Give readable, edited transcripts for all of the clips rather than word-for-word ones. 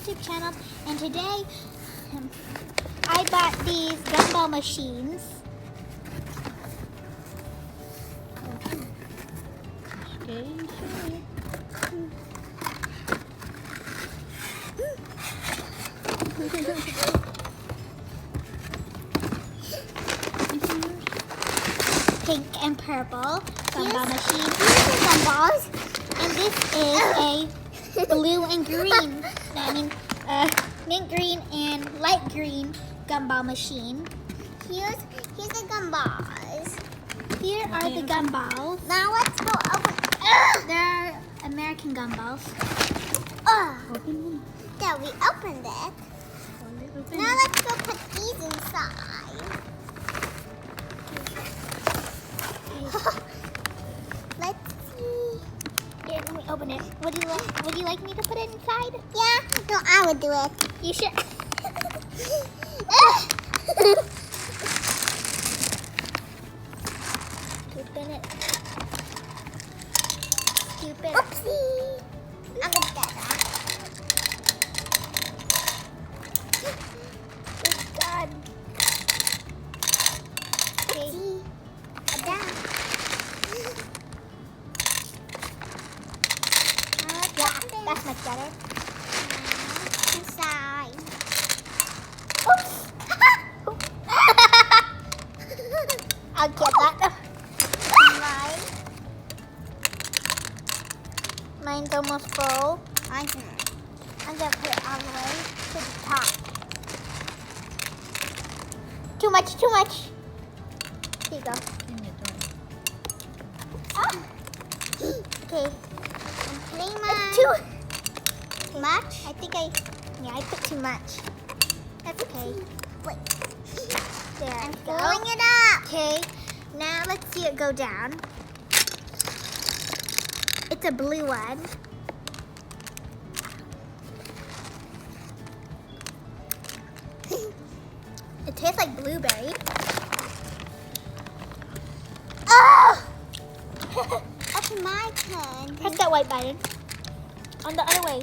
YouTube channel, and today I bought these gumball machines. Pink and purple gumball machine. These are gumballs, and this is a blue and green. I mean, mint green and light green gumball machine. Here's the gumballs. Here are the gumballs. Now let's go open. They're American gumballs. There, we opened it. Now let's go put these inside. Let's see. Here, let me open it. Would you like me to put it inside? Yeah, no, I would do it. You should. Open it. Stupid. Oopsie. I'm gonna get that. Oh God. Okay. Oopsie. Down. Yeah, that's much better. Inside. Oops. I'll get that. Mine's almost full. I'm gonna put it all the way to the top. Too much, too much. Here you go. Okay. I'm putting That's too much. I think I put too much. That's okay. Wait. There I'm we go. filling it up. Okay. Now let's see it go down. It's a blue one. It tastes like blueberry. Oh! Open my pen. Press that white button. On the other way.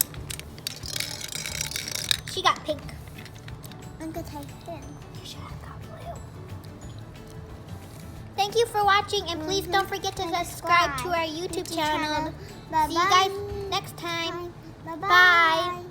She got pink. I'm gonna take it. You should have got blue. Thank you for watching, and please don't forget to subscribe to our YouTube channel. See you guys next time. Bye-bye. Bye.